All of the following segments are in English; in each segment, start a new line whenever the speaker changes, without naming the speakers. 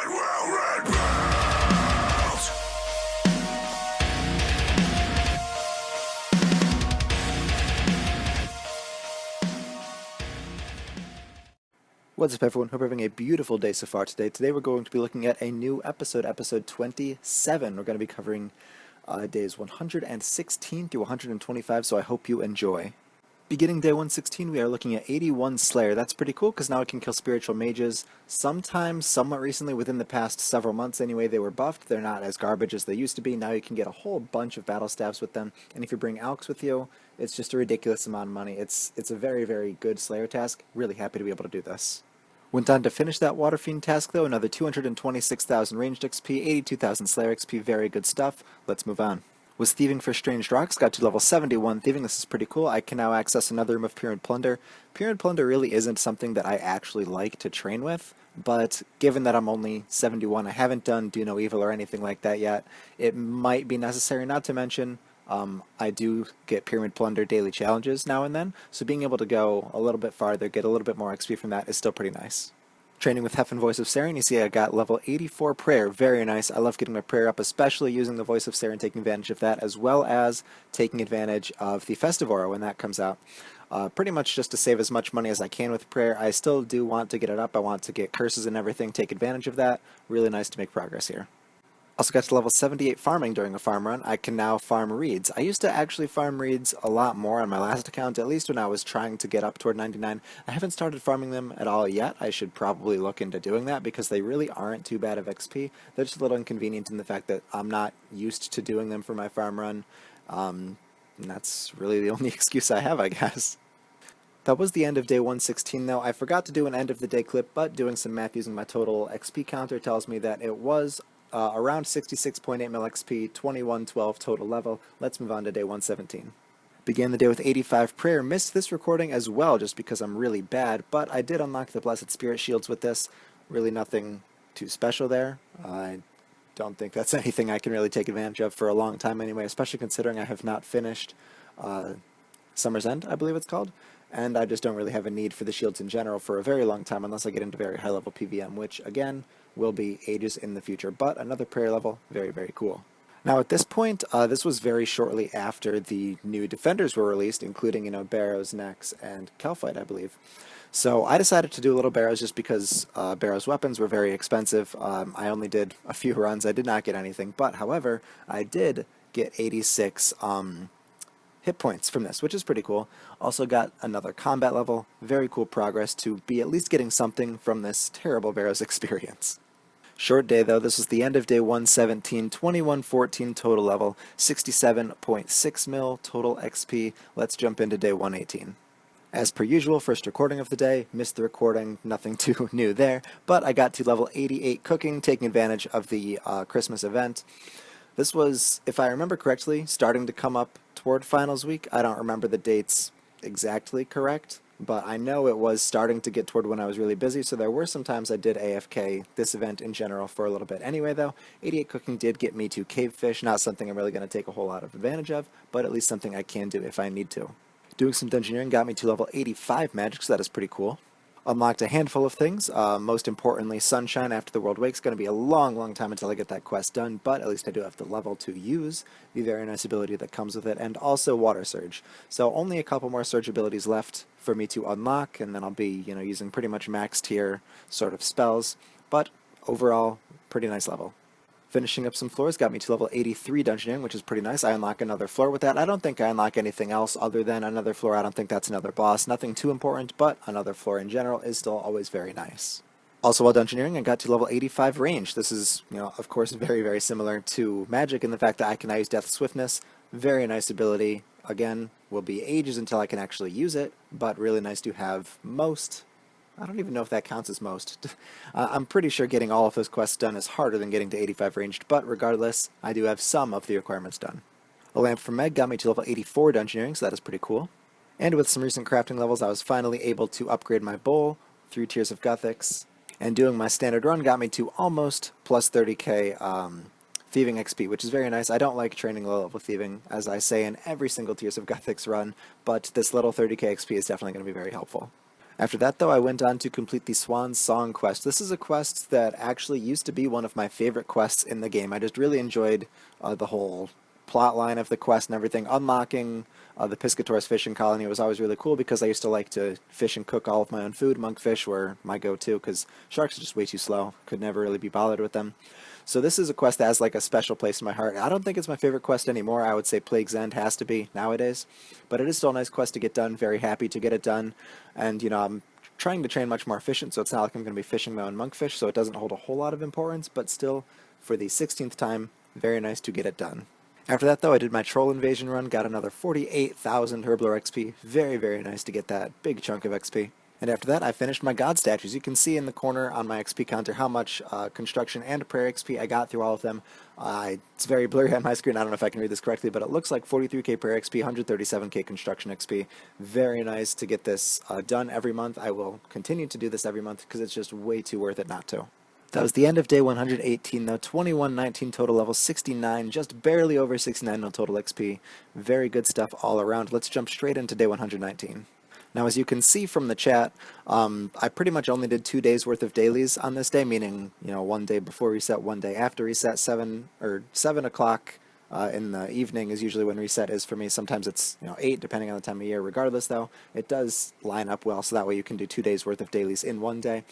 What's up, everyone? Hope you're having a beautiful day so far today. Today we're going to be looking at a new episode, episode 27. We're going to be covering days 116 through 125, so I hope you enjoy. Beginning day 116, we are looking at 81 Slayer. That's pretty cool because now it can kill spiritual mages. Sometimes, somewhat recently, within the past several months anyway, they were buffed. They're not as garbage as they used to be. Now you can get a whole bunch of battle staffs with them. And if you bring Alks with you, it's just a ridiculous amount of money. It's a very, very good Slayer task. Really happy to be able to do this. Went on to finish that Water Fiend task though, another 226,000 ranged XP, 82,000 Slayer XP, very good stuff. Let's move on. Was thieving for Strange Rocks, got to level 71 thieving, this is pretty cool. I can now access another room of Pyramid Plunder. Pyramid Plunder really isn't something that I actually like to train with, but given that I'm only 71, I haven't done Do No Evil or anything like that yet, it might be necessary. Not to mention, I do get Pyramid Plunder daily challenges now and then, so being able to go a little bit farther, get a little bit more XP from that is still pretty nice. Training with Hef and Voice of Saren, you see I got level 84 Prayer, very nice. I love getting my prayer up, especially using the Voice of Saren, taking advantage of that, as well as taking advantage of the Festive Aura when that comes out. Pretty much just to save as much money as I can with prayer. I still do want to get it up, I want to get curses and everything, take advantage of that. Really nice to make progress here. Also got to level 78 farming during a farm run. I can now farm reeds. I used to actually farm reeds a lot more on my last account, at least when I was trying to get up toward 99. I haven't started farming them at all yet. I should probably look into doing that because they really aren't too bad of XP. They're just a little inconvenient in the fact that I'm not used to doing them for my farm run. And that's really the only excuse I have, I guess. That was the end of day 116 though. I forgot to do an end of the day clip, but doing some math using my total XP counter tells me that it was around 66.8 mil XP, 2112 total level. Let's move on to day 117. Began the day with 85 prayer. Missed this recording as well just because I'm really bad, but I did unlock the Blessed Spirit shields with this. Really nothing too special there. I don't think that's anything I can really take advantage of for a long time anyway, especially considering I have not finished Summer's End, I believe it's called. And I just don't really have a need for the shields in general for a very long time unless I get into very high level PVM, which again will be ages in the future. But another prayer level, very, very cool. Now at this point, this was very shortly after the new defenders were released, including, Barrows, Nex, and Kelphite, I believe. So I decided to do a little Barrows just because Barrows weapons were very expensive. I only did a few runs. I did not get anything. But however, I did get 86 hit points from this, which is pretty cool. Also got another combat level. Very cool progress to be at least getting something from this terrible Barrows experience. Short day though, this was the end of day 117, 2114 total level, 67.6 mil total XP. Let's jump into day 118. As per usual, first recording of the day, missed the recording, nothing too new there, but I got to level 88 cooking, taking advantage of the Christmas event. This was, if I remember correctly, starting to come up toward finals week. I don't remember the dates exactly correct, but I know it was starting to get toward when I was really busy, so there were some times I did AFK this event in general for a little bit. Anyway though, 88 cooking did get me to Cavefish, not something I'm really going to take a whole lot of advantage of, but at least something I can do if I need to. Doing some dungeoneering got me to level 85 magic, so that is pretty cool. Unlocked a handful of things, most importantly Sunshine after the World Wake's going to be a long time until I get that quest done, but at least I do have the level to use the very nice ability that comes with it, and also Water Surge. So only a couple more Surge abilities left for me to unlock, and then I'll be, using pretty much max tier sort of spells, but overall, pretty nice level. Finishing up some floors got me to level 83 dungeoneering, which is pretty nice. I unlock another floor with that. I don't think I unlock anything else other than another floor. I don't think that's another boss. Nothing too important, but another floor in general is still always very nice. Also while dungeoneering, I got to level 85 range. This is, of course, very similar to magic in the fact that I can now use Death Swiftness. Very nice ability. Again, will be ages until I can actually use it, but really nice to have most. I don't even know if that counts as most. I'm pretty sure getting all of those quests done is harder than getting to 85 ranged, but regardless, I do have some of the requirements done. A lamp from Meg got me to level 84 dungeoneering, so that is pretty cool. And with some recent crafting levels, I was finally able to upgrade my bowl, 3 tiers of Gothics, and doing my standard run got me to almost plus 30k Thieving XP, which is very nice. I don't like training low-level Thieving, as I say in every single Tears of Gothics run, but this little 30k XP is definitely going to be very helpful. After that, though, I went on to complete the Swan Song quest. This is a quest that actually used to be one of my favorite quests in the game. I just really enjoyed the whole plot line of the quest and everything. Unlocking the Piscators fishing colony was always really cool because I used to like to fish and cook all of my own food. Monkfish were my go-to because sharks are just way too slow. Could never really be bothered with them. So this is a quest that has like a special place in my heart. I don't think it's my favorite quest anymore. I would say Plague's End has to be nowadays. But it is still a nice quest to get done. Very happy to get it done. And, I'm trying to train much more efficient, so it's not like I'm going to be fishing my own monkfish, so it doesn't hold a whole lot of importance, but still, for the 16th time, very nice to get it done. After that, though, I did my Troll Invasion run, got another 48,000 Herblore XP. Very, very nice to get that big chunk of XP. And after that, I finished my God statues. You can see in the corner on my XP counter how much construction and prayer XP I got through all of them. It's very blurry on my screen. I don't know if I can read this correctly, but it looks like 43k prayer XP, 137k construction XP. Very nice to get this done every month. I will continue to do this every month because it's just way too worth it not to. That was the end of day 118, though. 2119 total level, 69, just barely over 69 no total XP. Very good stuff all around. Let's jump straight into day 119. Now, as you can see from the chat, I pretty much only did 2 days worth of dailies on this day, meaning, one day before reset, one day after reset. 7 o'clock in the evening is usually when reset is for me. Sometimes it's 8, depending on the time of year. Regardless, though, it does line up well, so that way you can do 2 days worth of dailies in one day.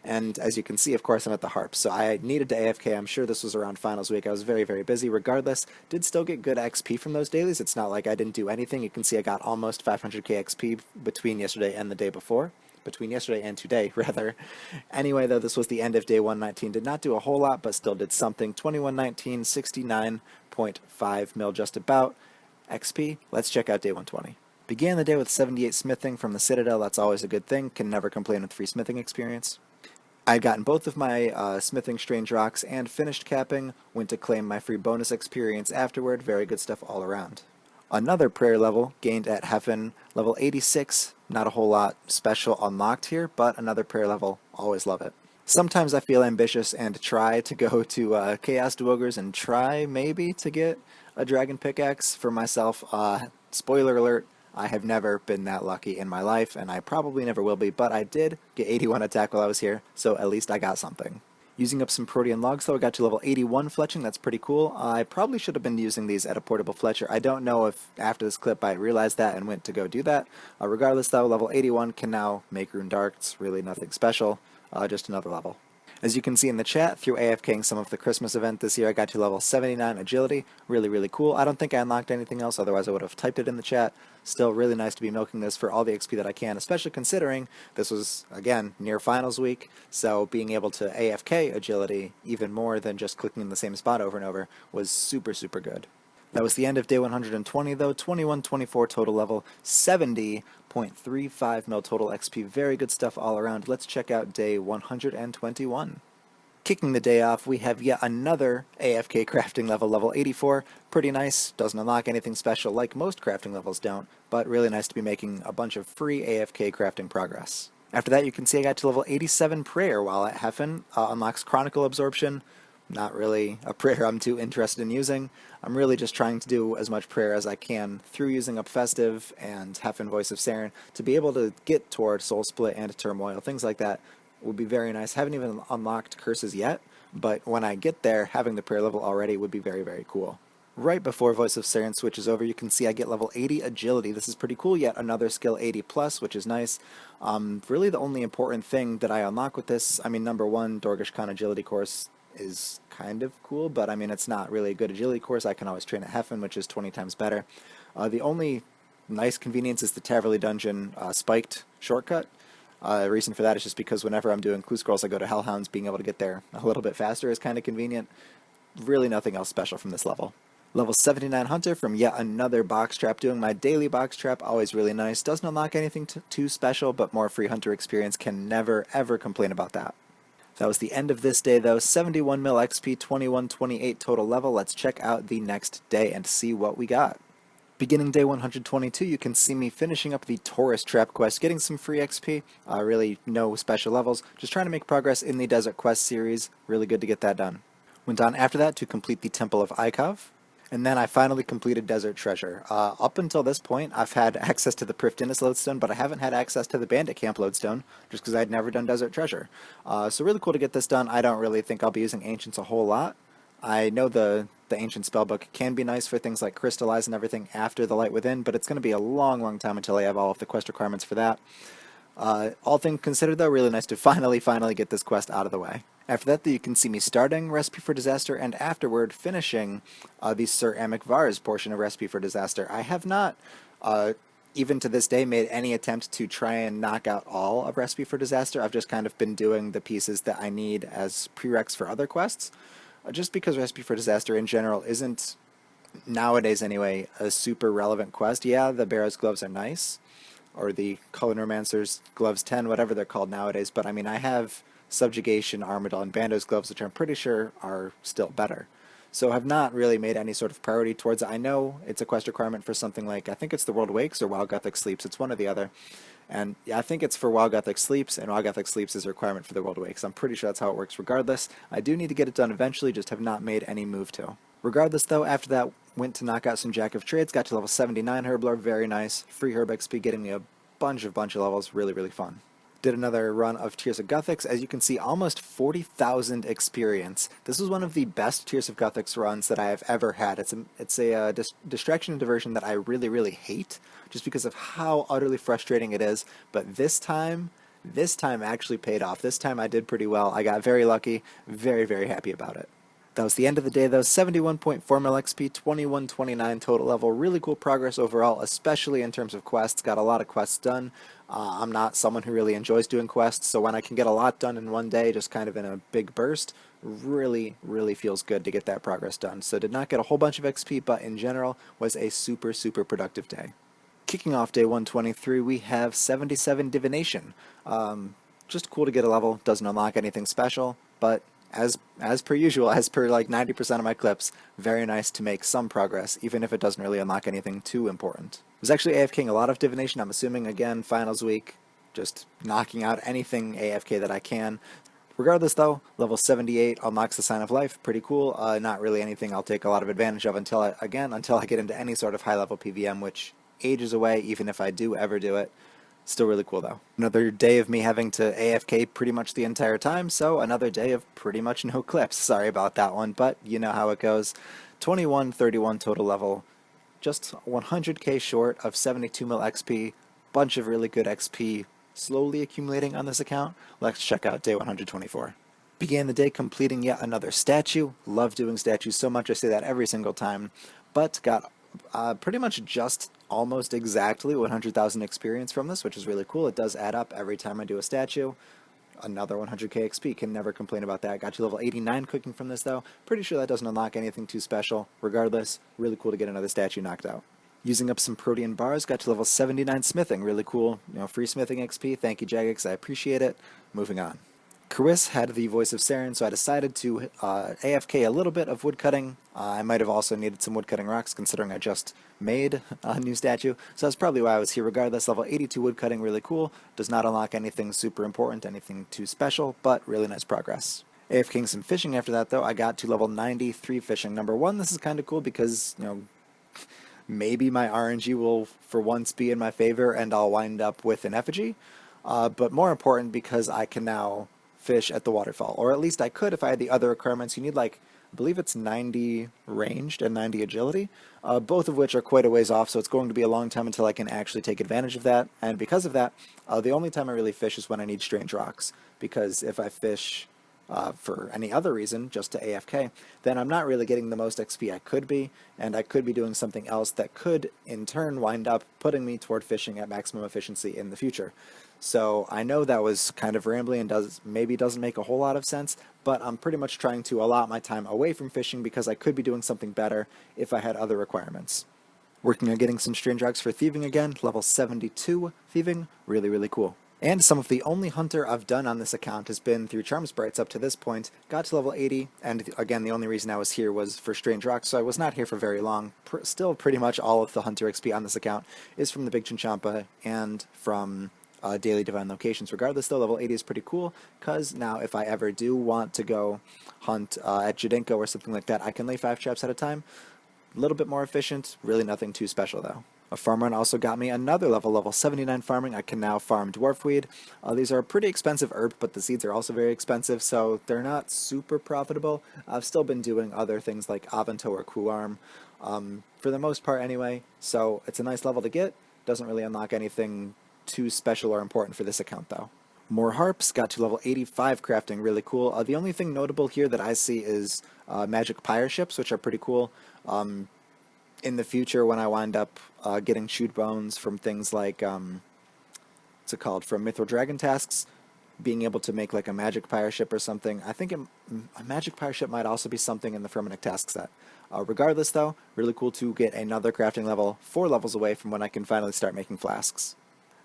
And as you can see, of course, I'm at the harp, so I needed to AFK. I'm sure this was around finals week. I was very, very busy. Regardless, did still get good XP from those dailies. It's not like I didn't do anything. You can see I got almost 500k XP between yesterday and the day before. Between yesterday and today, rather. Anyway, though, this was the end of day 119. Did not do a whole lot, but still did something. 2119, 69.5 mil just about XP. Let's check out day 120. Began the day with 78 smithing from the Citadel. That's always a good thing. Can never complain with free smithing experience. I had gotten both of my smithing strange rocks and finished capping. Went to claim my free bonus experience afterward. Very good stuff all around. Another prayer level gained at Heaven, level 86. Not a whole lot special unlocked here, but another prayer level. Always love it. Sometimes I feel ambitious and try to go to Chaos Duogres and try maybe to get a Dragon Pickaxe for myself. Spoiler alert, I have never been that lucky in my life, and I probably never will be, but I did get 81 attack while I was here, so at least I got something. Using up some Protean logs, though, I got to level 81 fletching. That's pretty cool. I probably should have been using these at a portable fletcher. I don't know if after this clip I realized that and went to go do that. Regardless, though, level 81 can now make rune darts. Really nothing special, just another level. As you can see in the chat, through AFKing some of the Christmas event this year, I got to level 79 agility. Really, really cool. I don't think I unlocked anything else, otherwise I would have typed it in the chat. Still really nice to be milking this for all the XP that I can, especially considering this was, again, near finals week, so being able to AFK agility even more than just clicking in the same spot over and over was super, super good. That was the end of day 120, though. 2124 total level, 70.35 mil total XP. Very good stuff all around. Let's check out day 121. Kicking the day off, we have yet another AFK crafting level, level 84. Pretty nice. Doesn't unlock anything special like most crafting levels don't, but really nice to be making a bunch of free AFK crafting progress. After that, you can see I got to level 87 prayer while at Heffen. Unlocks Chronicle Absorption. Not really a prayer I'm too interested in using. I'm really just trying to do as much prayer as I can through using up Festive and Heffen Voice of Saren to be able to get toward Soul Split and Turmoil. Things like that would be very nice. Haven't even unlocked curses yet, but when I get there, having the prayer level already would be very, very cool. Right before Voice of Saren switches over, you can see I get level 80 agility. This is pretty cool. Yet another skill 80 plus, which is nice. Really the only important thing that I unlock with this, number one, Dorgish Khan agility course is kind of cool, but it's not really a good agility course. I can always train at Heffen, which is 20 times better. The only nice convenience is the Taverley Dungeon spiked shortcut. The reason for that is just because whenever I'm doing clue scrolls, I go to Hellhounds. Being able to get there a little bit faster is kind of convenient. Really nothing else special from this level. Level 79 Hunter from yet another box trap. Doing my daily box trap, always really nice. Doesn't unlock anything too special, but more free Hunter experience. Can never, ever complain about that. That was the end of this day, though. 71 mil XP, 2128 total level. Let's check out the next day and see what we got. Beginning day 122, you can see me finishing up the Taurus Trap quest, getting some free XP. Really no special levels. Just trying to make progress in the Desert Quest series. Really good to get that done. Went on after that to complete the Temple of Ikov. And then I finally completed Desert Treasure. Up until this point, I've had access to the Prifddinas lodestone, but I haven't had access to the Bandit Camp lodestone, just because I'd never done Desert Treasure. So really cool to get this done. I don't really think I'll be using Ancients a whole lot. I know the Ancient Spellbook can be nice for things like Crystallize and everything after the Light Within, but it's going to be a long time until I have all of the quest requirements for that. All things considered, though, really nice to finally get this quest out of the way. After that, you can see me starting Recipe for Disaster and afterward finishing the Sir Amic Vars portion of Recipe for Disaster. I have not, even to this day, made any attempt to try and knock out all of Recipe for Disaster. I've just kind of been doing the pieces that I need as prereqs for other quests, just because Recipe for Disaster in general isn't, nowadays anyway, a super relevant quest. Yeah, the Barrow's Gloves are nice, or the Cullen Romancer's Gloves 10, whatever they're called nowadays, but I mean, I have Subjugation, Armadyl, and Bando's Gloves, which I'm pretty sure are still better. So I've not really made any sort of priority towards it. I know it's a quest requirement for something like, I think it's the World Wakes or Wild Gothic Sleeps. It's one or the other. And yeah, I think it's for Wild Gothic Sleeps, and Wild Gothic Sleeps is a requirement for the World Wakes. I'm pretty sure that's how it works regardless. I do need to get it done eventually, just have not made any move to. Regardless though, after that, went to knock out some Jack of Trades, got to level 79 Herblore, very nice. Free Herb XP, getting me a bunch of levels, really fun. Did another run of Tears of Gothics. As you can see, almost 40,000 experience. This was one of the best Tears of Gothics runs that I have ever had. It's a distraction and diversion that I really hate, just because of how utterly frustrating it is. But this time actually paid off. This time I did pretty well. I got very lucky, very happy about it. That was the end of the day, though. 71.4 mil XP, 2129 total level. Really cool progress overall, especially in terms of quests. Got a lot of quests done. I'm not someone who really enjoys doing quests, so when I can get a lot done in one day, just kind of in a big burst, really feels good to get that progress done. So did not get a whole bunch of XP, but in general was a super productive day. Kicking off day 123, we have 77 Divination. Just cool to get a level. Doesn't unlock anything special, but as per usual, as per like 90% of my clips, very nice to make some progress, even if it doesn't really unlock anything too important. I was actually AFKing a lot of Divination. I'm assuming, again, finals week, just knocking out anything AFK that I can. Regardless, though, level 78 unlocks the Sign of Life. Pretty cool. Not really anything I'll take a lot of advantage of until I get into any sort of high-level PVM, which ages away, even if I do ever do it. Still really cool, though. Another day of me having to AFK pretty much the entire time, so another day of pretty much no clips. Sorry about that one, but you know how it goes. 2131 total level, just 100k short of 72 mil XP, bunch of really good XP slowly accumulating on this account. Let's check out day 124. Began the day completing yet another statue. Love doing statues so much, I say that every single time, but got pretty much just almost exactly 100,000 experience from this, which is really cool. It does add up every time I do a statue. Another 100k XP, can never complain about that. Got to level 89 cooking from this, though. Pretty sure that doesn't unlock anything too special. Regardless, really cool to get another statue knocked out. Using up some Protean bars, got to level 79 smithing. Really cool, free smithing XP. Thank you, Jagex, I appreciate it. Moving on. Chris had the Voice of Saren, so I decided to AFK a little bit of woodcutting. I might have also needed some woodcutting rocks, considering I just made a new statue, so that's probably why I was here regardless. Level 82 woodcutting, really cool. Does not unlock anything super important, anything too special, but really nice progress. AFKing some fishing after that, though. I got to level 93 fishing. Number one, this is kind of cool because, maybe my RNG will for once be in my favor and I'll wind up with an effigy, but more important because I can now fish at the waterfall, or at least I could if I had the other requirements. You need, like, I believe it's 90 ranged and 90 agility, both of which are quite a ways off, so it's going to be a long time until I can actually take advantage of that. And because of that, the only time I really fish is when I need strange rocks, because if I fish for any other reason, just to AFK, then I'm not really getting the most XP I could be, and I could be doing something else that could in turn wind up putting me toward fishing at maximum efficiency in the future. So I know that was kind of rambling and maybe doesn't make a whole lot of sense, but I'm pretty much trying to allot my time away from fishing because I could be doing something better if I had other requirements. Working on getting some strange rocks for thieving again, level 72 thieving, really cool. And some of the only hunter I've done on this account has been through Charm Sprites up to this point. Got to level 80, and again, the only reason I was here was for Strange Rocks, so I was not here for very long. Still, pretty much all of the hunter XP on this account is from the Big Chinchampa and from daily divine locations. Regardless, though, level 80 is pretty cool, because now if I ever do want to go hunt at Jadinko or something like that, I can lay 5 traps at a time. A little bit more efficient, really nothing too special though. A farm run also got me another level 79 farming. I can now farm dwarfweed. These are a pretty expensive herb, but the seeds are also very expensive, so they're not super profitable. I've still been doing other things like Avento or Kuarm, for the most part anyway, so it's a nice level to get. Doesn't really unlock anything too special or important for this account though. More harps, got to level 85 crafting, really cool. The only thing notable here that I see is magic pyre ships, which are pretty cool. In the future, when I wind up getting chewed bones from things like, what's it called, from Mithril Dragon tasks, being able to make like a magic pyre ship or something. I think a magic pyre ship might also be something in the Firminic task set. Regardless though, really cool to get another crafting level 4 levels away from when I can finally start making flasks.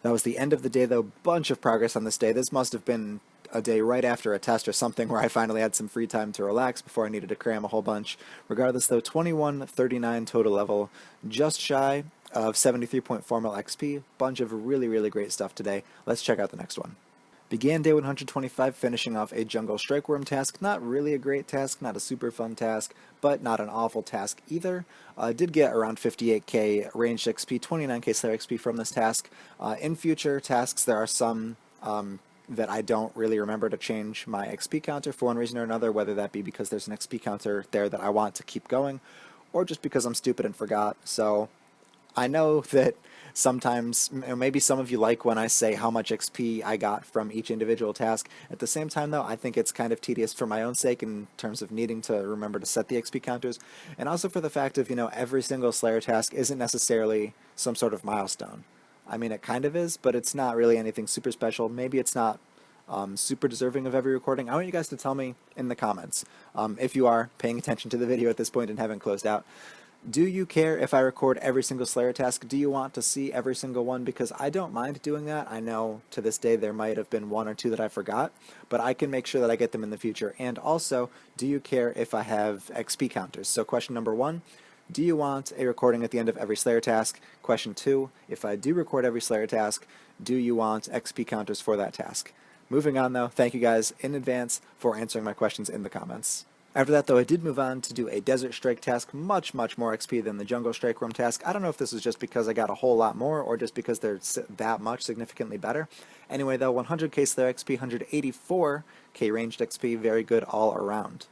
That was the end of the day though, bunch of progress on this day. This must have been a day right after a test or something where I finally had some free time to relax before I needed to cram a whole bunch. Regardless though, 2139 total level, just shy of 73.4 mil XP. Bunch of really great stuff today. Let's check out the next one. Began day 125 finishing off a jungle strikeworm task. Not really a great task, not a super fun task, but not an awful task either. Did get around 58k ranged XP, 29k Slayer XP from this task. In future tasks, there are some that I don't really remember to change my XP counter for one reason or another, whether that be because there's an XP counter there that I want to keep going, or just because I'm stupid and forgot. So I know that sometimes, maybe some of you like when I say how much XP I got from each individual task. At the same time though, I think it's kind of tedious for my own sake in terms of needing to remember to set the XP counters, and also for the fact of, every single Slayer task isn't necessarily some sort of milestone. I mean, it kind of is, but it's not really anything super special. Maybe it's not super deserving of every recording. I want you guys to tell me in the comments, if you are paying attention to the video at this point and haven't closed out. Do you care if I record every single Slayer task? Do you want to see every single one? Because I don't mind doing that. I know to this day there might have been 1 or 2 that I forgot, but I can make sure that I get them in the future. And also, do you care if I have XP counters? So question number 1, do you want a recording at the end of every Slayer task? Question 2, if I do record every Slayer task, do you want XP counters for that task? Moving on though, thank you guys in advance for answering my questions in the comments. After that though, I did move on to do a Desert Strike task, much more XP than the Jungle Strike Room task. I don't know if this is just because I got a whole lot more or just because they're that much significantly better. Anyway though, 100k Slayer XP, 184k ranged XP, very good all around.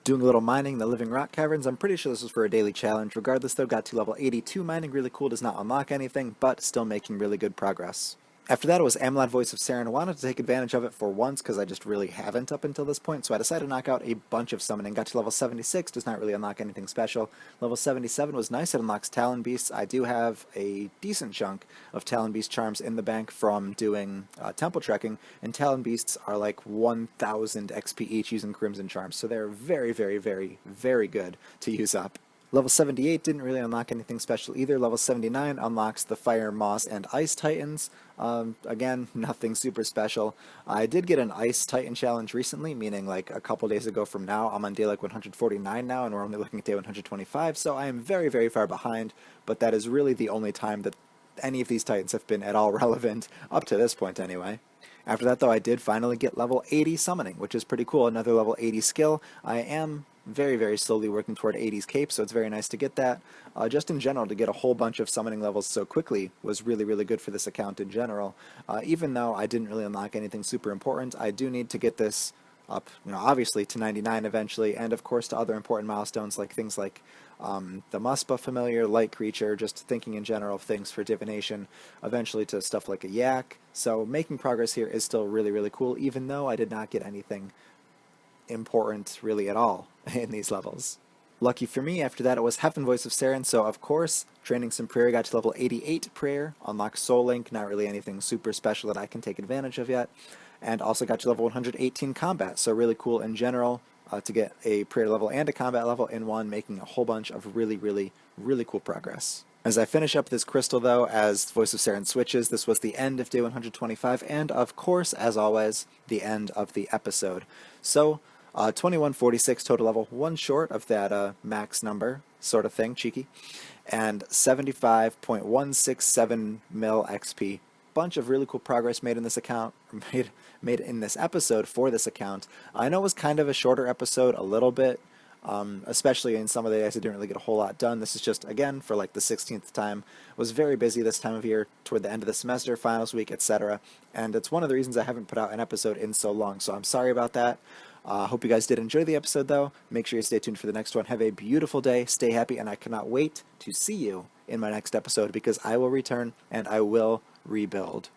Doing a little mining in the Living Rock Caverns. I'm pretty sure this was for a daily challenge. Regardless though, got to level 82 mining, really cool, does not unlock anything, but still making really good progress. After that, it was Amalad Voice of Saren. I wanted to take advantage of it for once because I just really haven't up until this point, so I decided to knock out a bunch of summoning. Got to level 76, does not really unlock anything special. Level 77 was nice, it unlocks Talon Beasts. I do have a decent chunk of Talon Beast charms in the bank from doing temple trekking, and Talon Beasts are like 1000 XP each using Crimson Charms, so they're very good to use up. Level 78 didn't really unlock anything special either. Level 79 unlocks the Fire, Moss, and Ice Titans. Again, nothing super special. I did get an Ice Titan challenge recently, meaning like a couple days ago from now. I'm on day like 149 now, and we're only looking at day 125, so I am very far behind, but that is really the only time that any of these Titans have been at all relevant, up to this point anyway. After that though, I did finally get level 80 summoning, which is pretty cool. Another level 80 skill. I am very slowly working toward 80's cape, so it's very nice to get that. Just in general, to get a whole bunch of summoning levels so quickly was really good for this account in general. Even though I didn't really unlock anything super important, I do need to get this up, obviously to 99 eventually, and of course to other important milestones like things like the Muspa familiar, light creature, just thinking in general of things for divination, eventually to stuff like a yak. So making progress here is still really cool, even though I did not get anything important really at all in these levels. Lucky for me, after that it was Heaven Voice of Saren, so of course, training some prayer, got to level 88 prayer, unlocked Soul Link, not really anything super special that I can take advantage of yet, and also got to level 118 combat, so really cool in general to get a prayer level and a combat level in one, making a whole bunch of really cool progress. As I finish up this crystal though, as Voice of Saren switches, this was the end of day 125, and of course, as always, the end of the episode. So, 2146 total level, one short of that max number, sort of thing, cheeky, and 75.167 mil XP. Bunch of really cool progress made in this account, made in this episode for this account. I know it was kind of a shorter episode, a little bit, especially in some of the days I didn't really get a whole lot done. This is just, again, for like the 16th time. Was very busy this time of year, toward the end of the semester, finals week, etc. And it's one of the reasons I haven't put out an episode in so long, so I'm sorry about that. Hope you guys did enjoy the episode, though. Make sure you stay tuned for the next one. Have a beautiful day, stay happy, and I cannot wait to see you in my next episode, because I will return and I will rebuild.